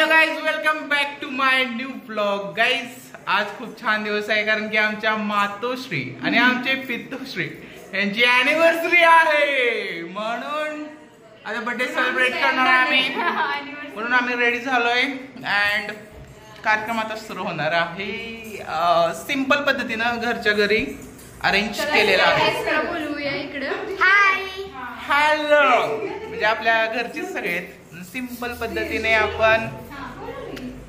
Hello guys, welcome back to my new blog. Guys, आज खूप छान दिवस आहे कारण की आमच्या मातोश्री आणि आमचे पितोश्री यांची अॅनिव्हर्सरी आहे. म्हणून आता बर्थडे सेलिब्रेट करणार आम्ही, म्हणून आम्ही रेडी झालोय अँड कार्यक्रम आता सुरू होणार आहे. सिंपल पद्धतीनं घरच्या घरी अरेंज केलेला आहे. हॅलो म्हणजे आपल्या घरचेच सगळे सिंपल पद्धतीने आपण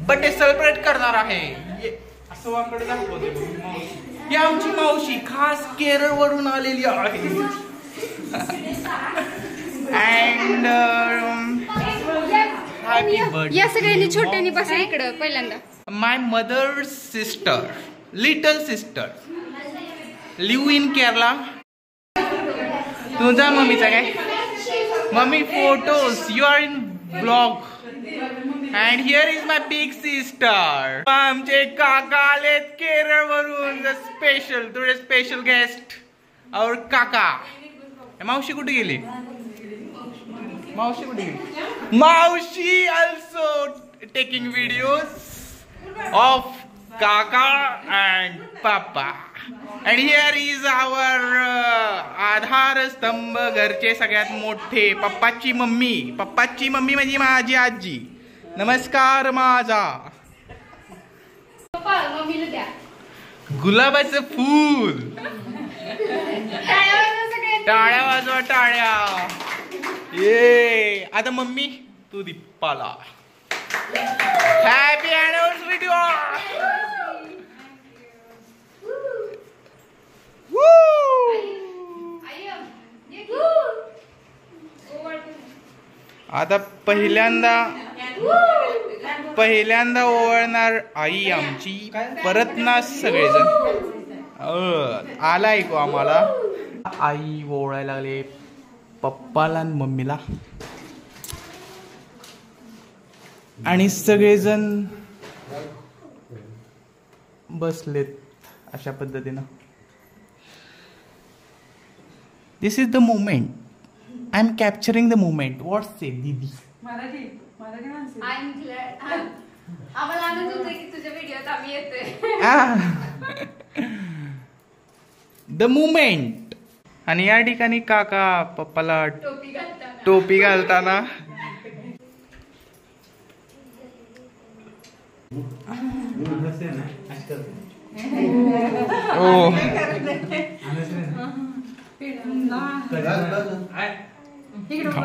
बर्थडे सेलिब्रेट करणार आहे. असं वाकडे दाखवते ही आमची मावशी खास केरळ वरून आलेली आहे. And happy birthday. या सगळ्यांनी छोट्यानी बसा इकडं पहिल्यांदा. My mother sister, little sister, live in Kerala. तुझा मम्मीचा काय? Mummy photos, you are in blog. And here is my big sister. आमचे काका आलेत केरळ वरून. स्पेशल टुडे स्पेशल गेस्ट और काका. मावशी कुठे गेली? मावशी कुठे गेली? मावशी ऑल्सो टेकिंग व्हिडिओज ऑफ काका and papa. And here is our आधार स्तंभ, घरचे सगळ्यात मोठे, पप्पाची मम्मी. पप्पाची मम्मी म्हणजे माझी आजी. नमस्कार माझा. गुलाबाचं फूल. टाळ्या वाजवा टाळ्या. ये आता मम्मी तू दीपाला हॅपी अॅनिव्हर्सरी टू ऑल. आता पहिल्यांदा ओवाळणार आई आमची, परत ना सगळेजण. आला ऐकू आम्हाला. आई ओवाळायला लागले पप्पाला आणि मम्मीला आणि सगळेजण बसलेत अशा पद्धतीनं. This is the moment. I am capturing the moment. What say, Didi? Marathi माणसं. I am glad. आम्हाला आनंद होतोय की तुझ्या व्हिडिओत आम्ही येतोय. The moment. आणि या ठिकाणी काका पप्पाला टोपी घालताना.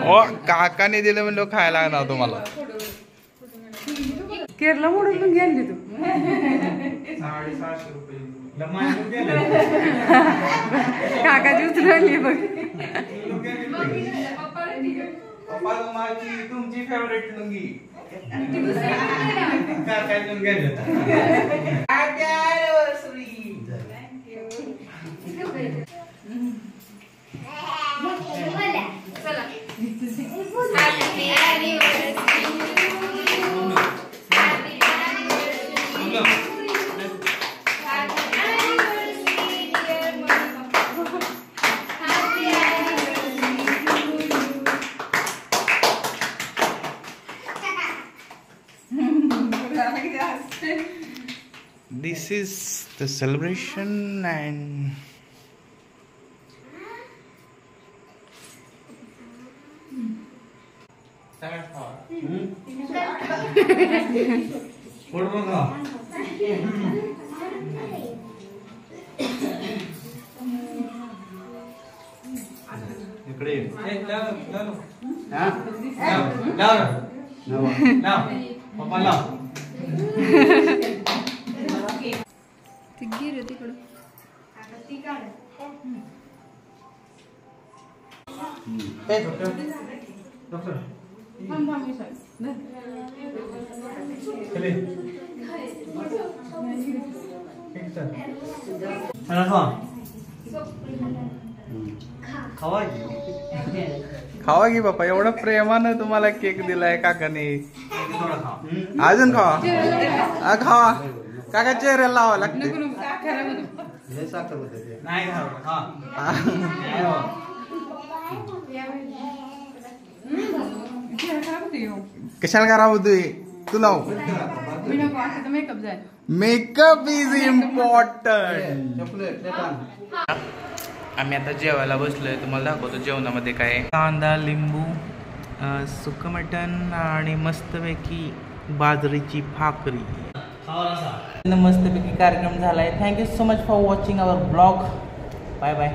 ओ काकाने दिलं म्हणलं खायला लागणार तुम्हाला. केरला म्हणून पण गेली तू. 650 रुपये काकाची उचलली बघ. पप्पा माझी तुमची favourite lungi. This is the celebration and खावा की बाप्पा. एवढं प्रेमानं तुम्हाला केक दिलाय काकाने. अजून खावा. खावा काका, चेहऱ्याला लावा लागते. कशाला खराब होतोय? तू लाव. मी नको आता मेकअप जाय. Makeup is important. आम्ही आता जेवायला बसलोय. तुम्हाला दाखवतो जेवणामध्ये काय आहे. कांदा, लिंबू, सुकं मटण आणि मस्तपैकी बाजरीची भाकरी. मस्तपैकी कार्यक्रम झालाय. Thank you so much for watching our blog. Bye bye.